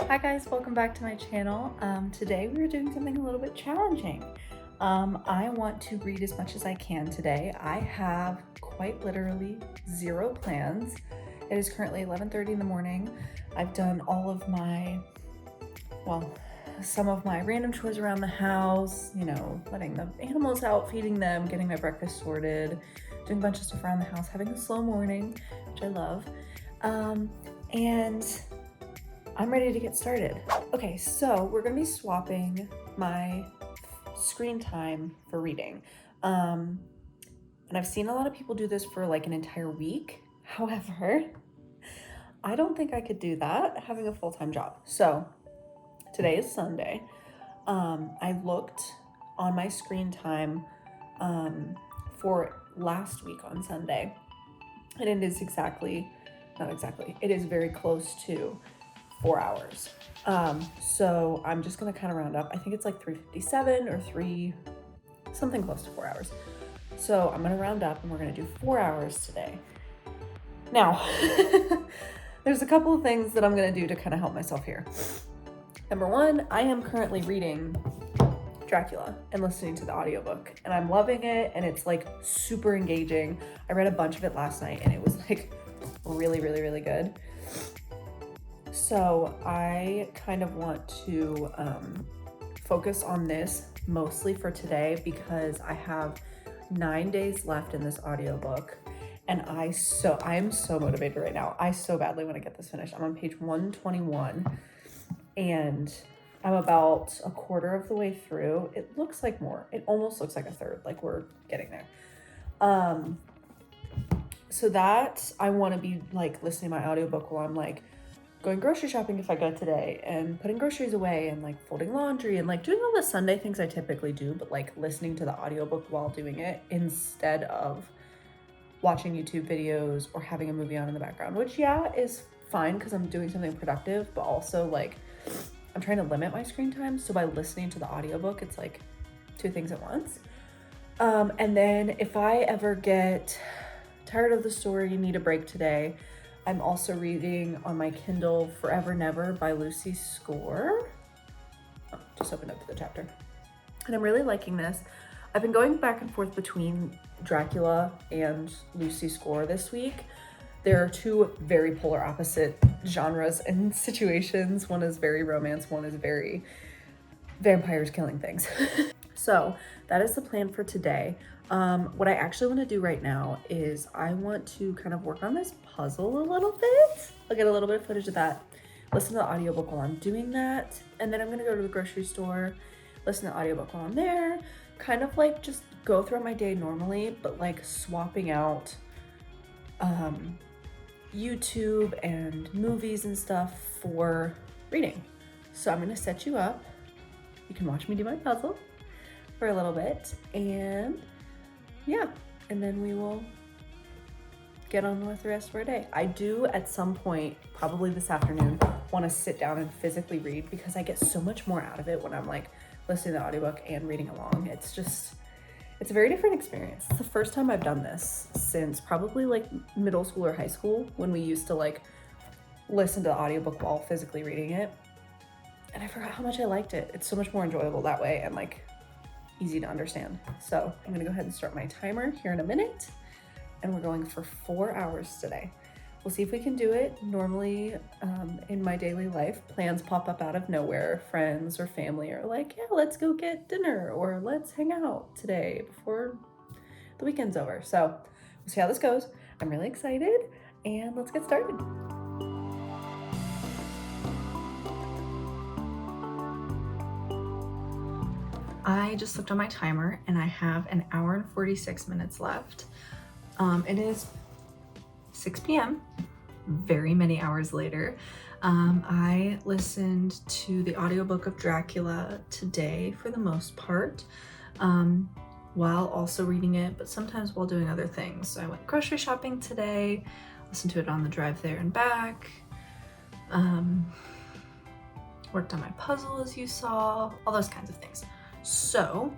Hi guys, welcome back to my channel. Today we're doing something a little bit challenging. I want to read as much as I can today. I have quite literally zero plans. It is currently 11:30 in the morning. I've done all of my, some of my random chores around the house, letting the animals out, feeding them, getting my breakfast sorted, doing a bunch of stuff around the house, having a slow morning, which I love. And I'm ready to get started. Okay, so we're gonna be swapping my screen time for reading. And I've seen a lot of people do this for like an entire week. However, I don't think I could do that having a full-time job. So today is Sunday. I looked on my screen time for last week on Sunday, and it is it is very close to 4 hours. So I'm just gonna kind of round up. I think it's like 3:57 or something close to 4 hours. So I'm gonna round up and we're gonna do 4 hours today. Now, there's a couple of things that I'm gonna do to kind of help myself here. Number one, I am currently reading Dracula and listening to the audiobook, and I'm loving it, and it's like super engaging. I read a bunch of it last night and it was like really, really, really good. So I kind of want to focus on this mostly for today because I have 9 days left in this audiobook, and I am so motivated right now. I so badly want to get this finished. I'm on page 121 and I'm about a quarter of the way through. It looks like more. It almost looks like a third, like we're getting there. So that I want to be like listening to my audiobook while I'm like going grocery shopping if I go today, and putting groceries away, and like folding laundry, and like doing all the Sunday things I typically do, but like listening to the audiobook while doing it instead of watching YouTube videos or having a movie on in the background, which is fine because I'm doing something productive, but also like I'm trying to limit my screen time. So by listening to the audiobook, it's like two things at once. And then if I ever get tired of the story, need a break today, I'm also reading on my Kindle Forever Never by Lucy Score. Oh, just opened up to the chapter. And I'm really liking this. I've been going back and forth between Dracula and Lucy Score this week. There are two very polar opposite genres and situations. One is very romance, one is very vampires killing things. So that is the plan for today. What I actually want to do right now is I want to kind of work on this puzzle a little bit. I'll get a little bit of footage of that, listen to the audiobook while I'm doing that, and then I'm going to go to the grocery store, listen to the audiobook while I'm there, kind of like just go throughout my day normally, but like swapping out YouTube and movies and stuff for reading. So I'm going to set you up. You can watch me do my puzzle for a little bit, and and then we will get on with the rest of our day. I do at some point, probably this afternoon, want to sit down and physically read because I get so much more out of it when I'm like listening to the audiobook and reading along. It's a very different experience. It's the first time I've done this since probably like middle school or high school, when we used to like listen to the audiobook while physically reading it. And I forgot how much I liked it. It's so much more enjoyable that way and like easy to understand. So I'm gonna go ahead and start my timer here in a minute, and we're going for 4 hours today. We'll see if we can do it. Normally in my daily life, plans pop up out of nowhere. Friends or family are like, yeah, let's go get dinner, or let's hang out today before the weekend's over. So we'll see how this goes. I'm really excited, and let's get started. I just looked on my timer and I have an hour and 46 minutes left. It is 6 p.m., very many hours later. I listened to the audiobook of Dracula today for the most part, while also reading it, but sometimes while doing other things. So I went grocery shopping today, listened to it on the drive there and back, worked on my puzzle as you saw, all those kinds of things. So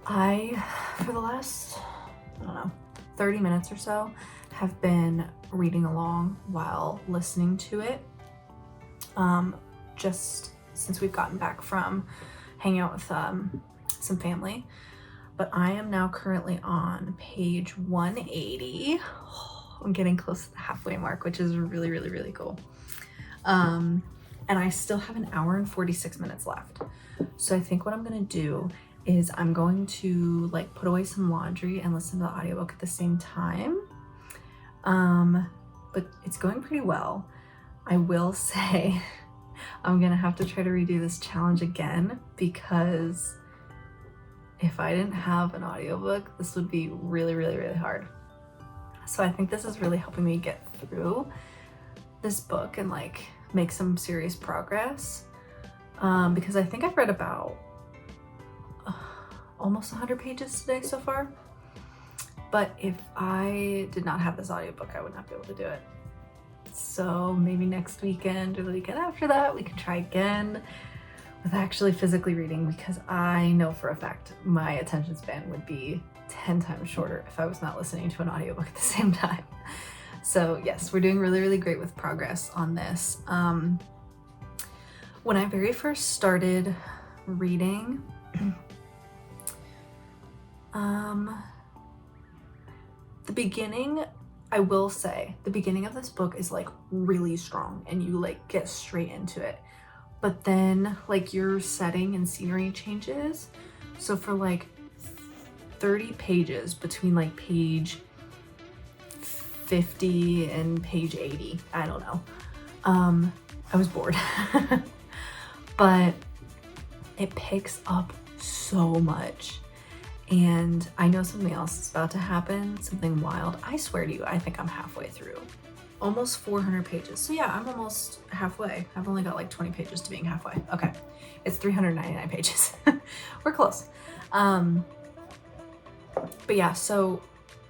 I, for the last, 30 minutes or so, have been reading along while listening to it. just since we've gotten back from hanging out with some family. But I am now currently on page 180. I'm getting close to the halfway mark, which is really, really, really cool. And I still have an hour and 46 minutes left. So I think what I'm gonna do is I'm going to like put away some laundry and listen to the audiobook at the same time. But it's going pretty well. I will say I'm gonna have to try to redo this challenge again, because if I didn't have an audiobook, this would be really, really, really hard. So I think this is really helping me get through this book and like make some serious progress. Because I think I've read about almost 100 pages today so far. But if I did not have this audiobook, I would not be able to do it. So maybe next weekend or the weekend after that, we can try again with actually physically reading, because I know for a fact my attention span would be 10 times shorter if I was not listening to an audiobook at the same time. So yes, we're doing really, really great with progress on this. When I very first started reading, the beginning, I will say, the beginning of this book is like really strong and you like get straight into it. But then like your setting and scenery changes. So for like 30 pages between like page 50 and page 80, I don't know, I was bored. But it picks up so much. And I know something else is about to happen, something wild. I swear to you, I think I'm halfway through. Almost 400 pages. So yeah, I'm almost halfway. I've only got like 20 pages to being halfway. Okay, it's 399 pages. We're close. But yeah, so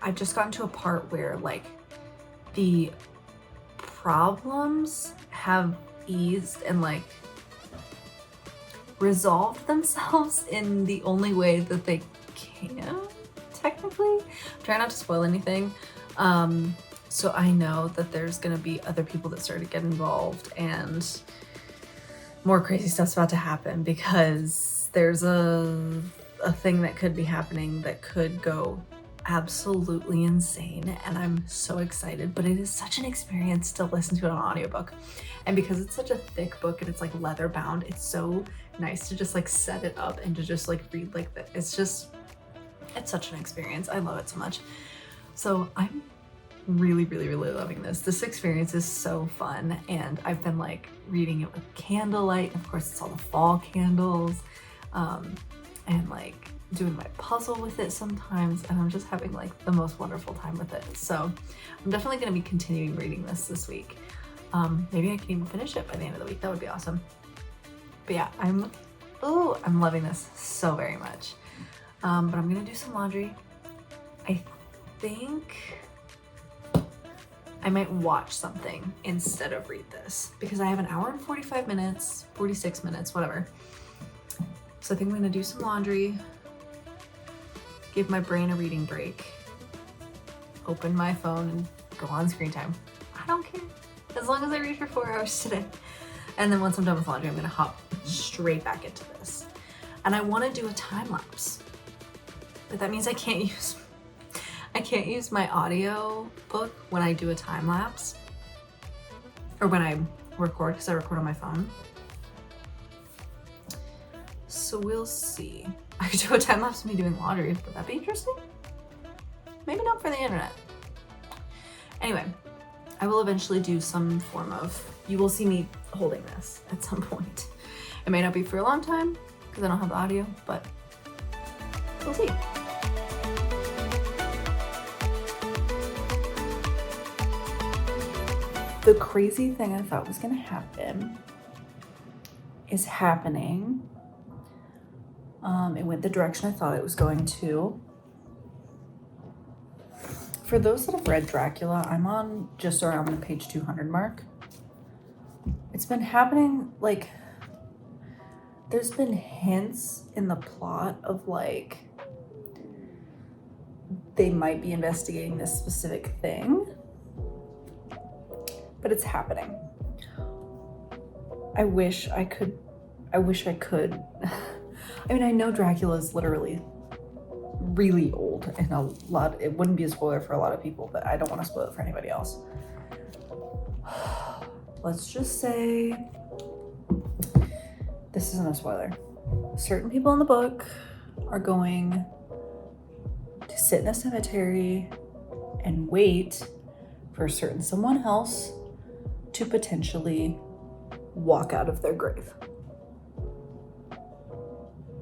I've just gotten to a part where like the problems have eased and like resolved themselves in the only way that they can, technically. Try not to spoil anything. So I know that there's gonna be other people that start to get involved and more crazy stuff's about to happen, because there's a thing that could be happening that could go absolutely insane, and I'm so excited. But it is such an experience to listen to it on audiobook, and because it's such a thick book and it's like leather bound, it's so nice to just like set it up and to just like read like that. It's such an experience. I love it so much. So I'm really, really, really loving this. This experience is so fun, and I've been like reading it with candlelight. Of course, it's all the fall candles, and like doing my puzzle with it sometimes, and I'm just having like the most wonderful time with it. So I'm definitely going to be continuing reading this week. Maybe I can even finish it by the end of the week. That would be awesome. But yeah, I'm loving this so very much. But I'm gonna do some laundry. I think I might watch something instead of read this, because I have an hour and 45 minutes, 46 minutes, whatever. So I think I'm gonna do some laundry, give my brain a reading break, open my phone and go on screen time. I don't care, as long as I read for 4 hours today. And then once I'm done with laundry, I'm gonna hop straight back into this. And I wanna do a time lapse, but that means I can't use my audio book when I do a time lapse, or when I record, because I record on my phone. So we'll see. I could do a time lapse of me doing laundry. Would that be interesting? Maybe not for the internet. Anyway, I will eventually do some form of, you will see me holding this at some point. It may not be for a long time because I don't have the audio, but we'll see. The crazy thing I thought was gonna happen is happening. It went the direction I thought it was going to. For those that have read Dracula, I'm on just around the page 200 mark. It's been happening, like, there's been hints in the plot of like, they might be investigating this specific thing, but it's happening. I wish I could. I mean, I know Dracula is literally really old and it wouldn't be a spoiler for a lot of people, but I don't want to spoil it for anybody else. Let's just say this isn't a spoiler. Certain people in the book are going to sit in a cemetery and wait for a certain someone else to potentially walk out of their grave.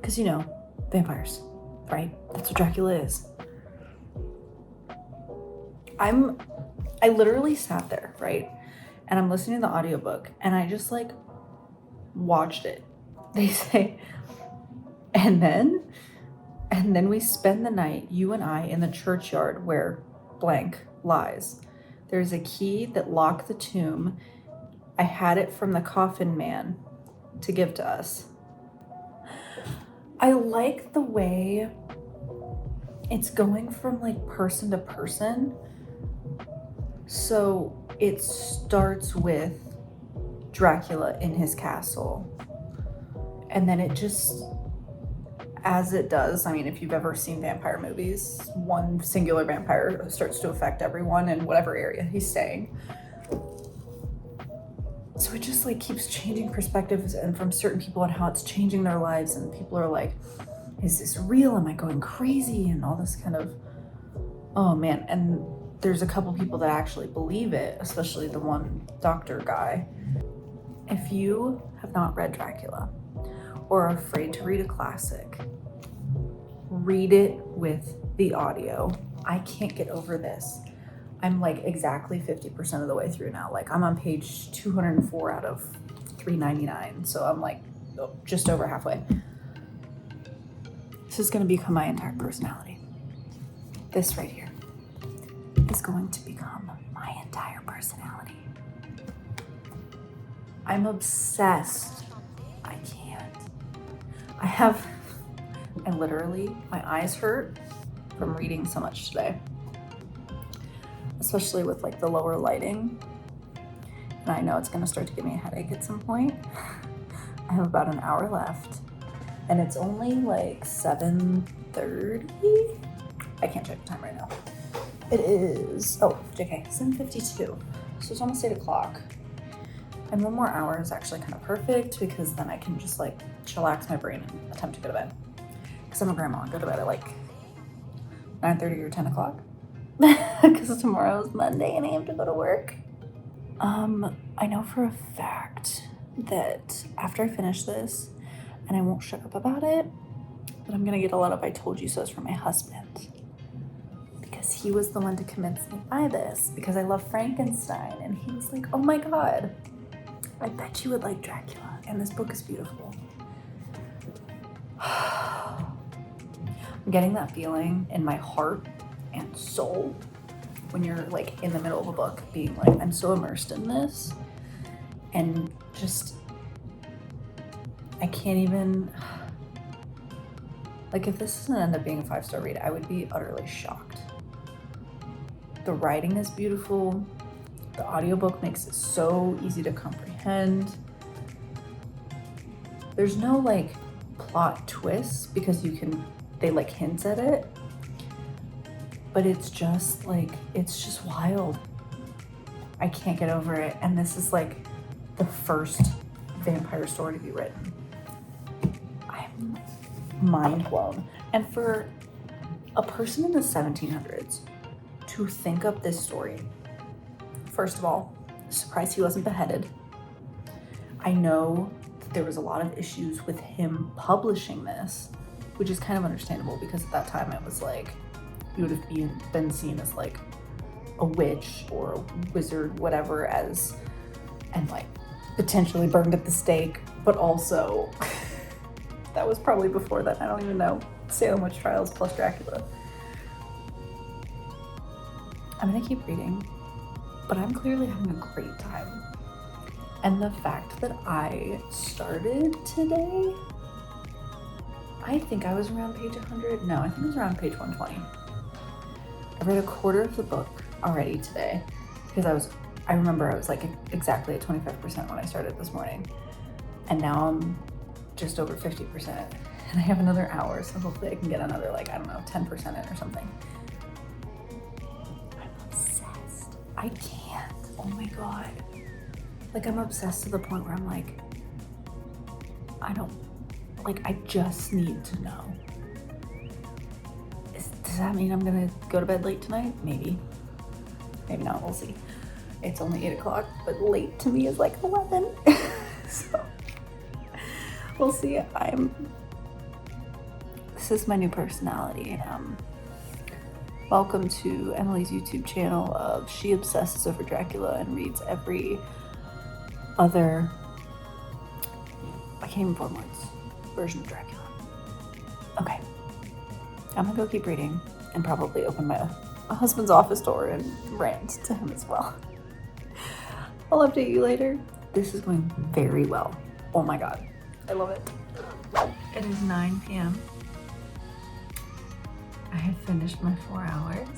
Because, you know, vampires, right? That's what Dracula is. I literally sat there, right? And I'm listening to the audiobook and I just like watched it. They say, and then we spend the night, you and I, in the churchyard where blank lies. There's a key that locked the tomb. I had it from the coffin man to give to us. I like the way it's going from like person to person. So it starts with Dracula in his castle. And then it just, as it does, I mean, if you've ever seen vampire movies, one singular vampire starts to affect everyone in whatever area he's staying. So it just like keeps changing perspectives and from certain people and how it's changing their lives, and people are like, is this real? Am I going crazy? And all this kind of, oh man. And there's a couple people that actually believe it, especially the one doctor guy. If you have not read Dracula or are afraid to read a classic, read it with the audio. I can't get over this. I'm like exactly 50% of the way through now. Like I'm on page 204 out of 399. So I'm like just over halfway. This is going to become my entire personality. This right here is going to become my entire personality. I'm obsessed. I can't. And literally my eyes hurt from reading so much today. Especially with like the lower lighting. And I know it's gonna start to give me a headache at some point. I have about an hour left and it's only like 7:30. I can't check the time right now. It is, JK, 7:52. So it's almost 8 o'clock. And 1 more hour is actually kind of perfect because then I can just like chillax my brain and attempt to go to bed. Because I'm a grandma, I go to bed at like 9:30 or 10 o'clock. Because tomorrow is Monday and I have to go to work. I know for a fact that after I finish this, and I won't shut up about it, but I'm gonna get a lot of I told you so's from my husband. Because he was the one to convince me to buy this, because I love Frankenstein, and he was like, oh my God, I bet you would like Dracula, and this book is beautiful. I'm getting that feeling in my heart and soul when you're like in the middle of a book being like, I'm so immersed in this, and just I can't even, like if this doesn't end up being a 5-star read, I would be utterly shocked. The writing is beautiful. The audiobook makes it so easy to comprehend. There's no like plot twists because they like hints at it. But it's just wild. I can't get over it. And this is like the first vampire story to be written. I'm mind blown. And for a person in the 1700s to think up this story, first of all, surprised he wasn't beheaded. I know that there was a lot of issues with him publishing this, which is kind of understandable because at that time it was like, you would have been seen as like a witch or a wizard, whatever, and like potentially burned at the stake, but also that was probably before that. I don't even know. Salem witch trials plus Dracula. I'm gonna keep reading, but I'm clearly having a great time. And the fact that I started today, I think I was around page 100. No, I think I was around page 120. I read a quarter of the book already today because I remember I was like exactly at 25% when I started this morning. And now I'm just over 50%. And I have another hour, so hopefully I can get another, like, I don't know, 10% in or something. I'm obsessed. I can't. Oh my God. Like, I'm obsessed to the point where I'm like, I just need to know. Does that mean I'm gonna go to bed late tonight? Maybe. Maybe not, we'll see. It's only 8 o'clock, but late to me is like 11. So we'll see. This is my new personality. Welcome to Emily's YouTube channel of she obsesses over Dracula and reads every other, I can't even form words, version of Dracula. Okay, I'm gonna go keep reading and probably open my husband's office door and rant to him as well. I'll update you later. This is going very well. Oh my God, I love it. It is 9 p.m. I have finished my 4 hours.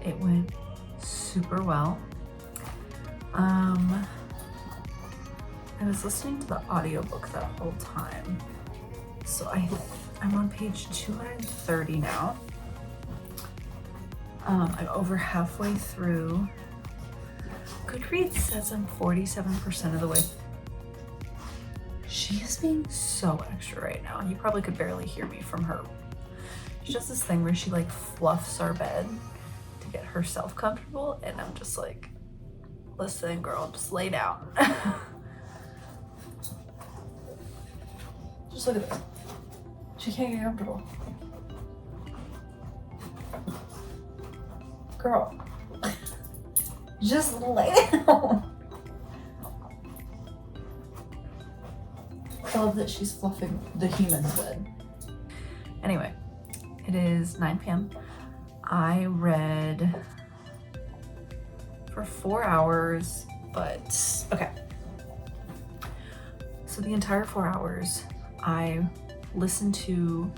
It went super well. I was listening to the audiobook that whole time. So I'm on page 230 now. I'm over halfway through. Goodreads says I'm 47% of the way. She is being so extra right now. You probably could barely hear me from her. She does this thing where she like fluffs our bed to get herself comfortable, and I'm just like, listen girl, just lay down. Just look at this. She can't get comfortable. Girl, just lay down. I love that she's fluffing the human's bed. Anyway, it is 9 p.m. I read for 4 hours, but okay. So the entire 4 hours, I listened to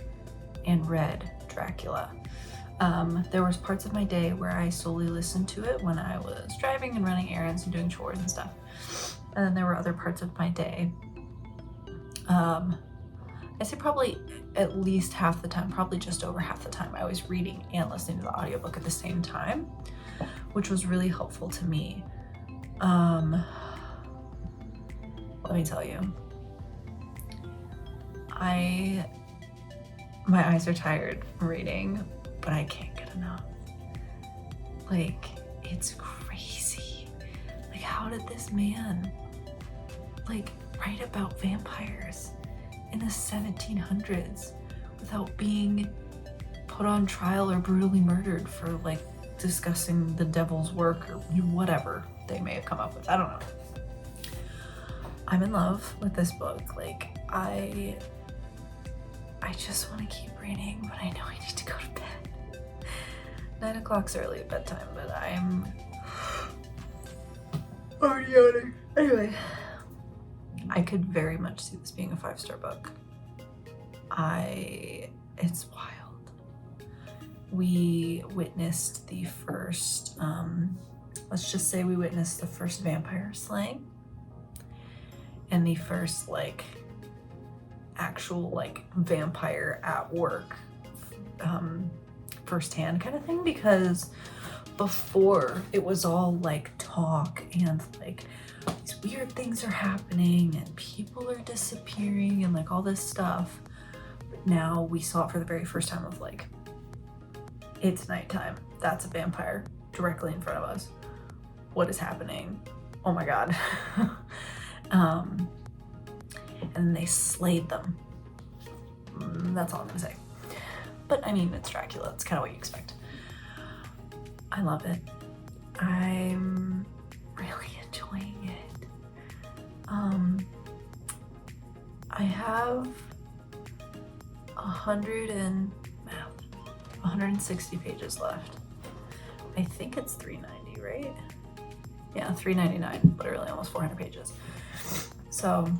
and read Dracula. There was parts of my day where I solely listened to it when I was driving and running errands and doing chores and stuff. And then there were other parts of my day. I say probably at least half the time, probably just over half the time, I was reading and listening to the audiobook at the same time, which was really helpful to me. Let me tell you, my eyes are tired reading, but I can't get enough. Like, it's crazy. Like, how did this man like write about vampires in the 1700s without being put on trial or brutally murdered for like discussing the devil's work or whatever they may have come up with? I don't know. I'm in love with this book. Like, I just want to keep reading, but I know I need to go to bed. 9 o'clock's early at bedtime, but I'm already yawning. Anyway, I could very much see this being a 5-star book. It's wild. We witnessed the first, let's just say we witnessed the first vampire slaying and the first like actual like vampire at work firsthand kind of thing, because before it was all like talk and like these weird things are happening and people are disappearing and like all this stuff. But now we saw it for the very first time of like, it's nighttime, that's a vampire directly in front of us. What is happening? Oh my God. And they slayed them. That's all I'm gonna say. But I mean, it's Dracula, it's kind of what you expect. I love it. I'm really enjoying it. I have 160 pages left. I think it's 390, right? Yeah, 399, literally almost 400 pages. So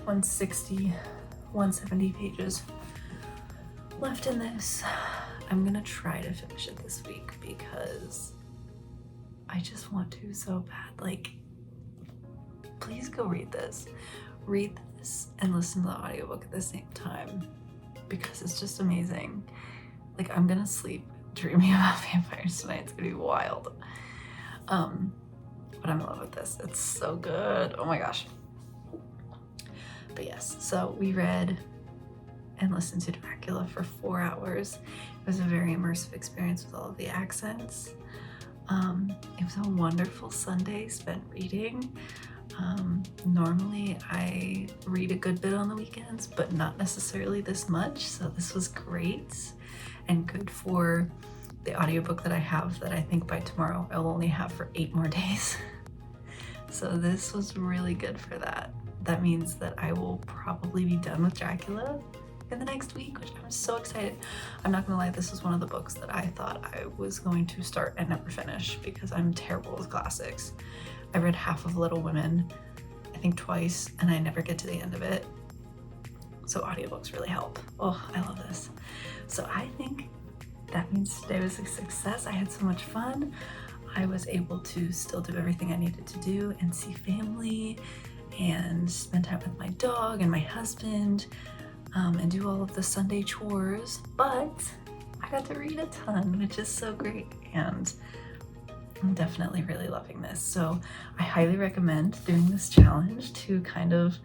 160, 170 pages left in this. I'm gonna try to finish it this week because I just want to so bad. Like, please go read this. Read this and listen to the audiobook at the same time because it's just amazing. Like, I'm gonna sleep dreaming about vampires tonight. It's gonna be wild. But I'm in love with this. It's so good. Oh my gosh. But yes, so we read and listened to Dracula for 4 hours. It was a very immersive experience with all of the accents. It was a wonderful Sunday spent reading. Normally I read a good bit on the weekends, but not necessarily this much. So this was great and good for the audiobook that I have that I think by tomorrow I'll only have for 8 more days. So this was really good for that. That means that I will probably be done with Dracula in the next week, which I'm so excited. I'm not gonna lie, this was one of the books that I thought I was going to start and never finish because I'm terrible with classics. I read half of Little Women, I think twice, and I never get to the end of it. So audiobooks really help. Oh, I love this. So I think that means today was a success. I had so much fun. I was able to still do everything I needed to do and see family and spend time with my dog and my husband, and do all of the Sunday chores, but I got to read a ton, which is so great, and I'm definitely really loving this. So I highly recommend doing this challenge to kind of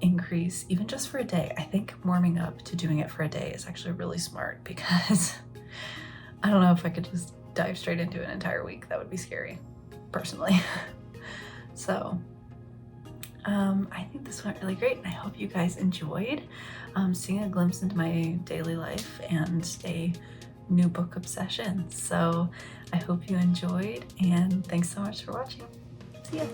increase, even just for a day. I think warming up to doing it for a day is actually really smart because I don't know if I could just dive straight into an entire week. That would be scary, personally. So I think this went really great, and I hope you guys enjoyed seeing a glimpse into my daily life and a new book obsession. So I hope you enjoyed, and thanks so much for watching. See ya.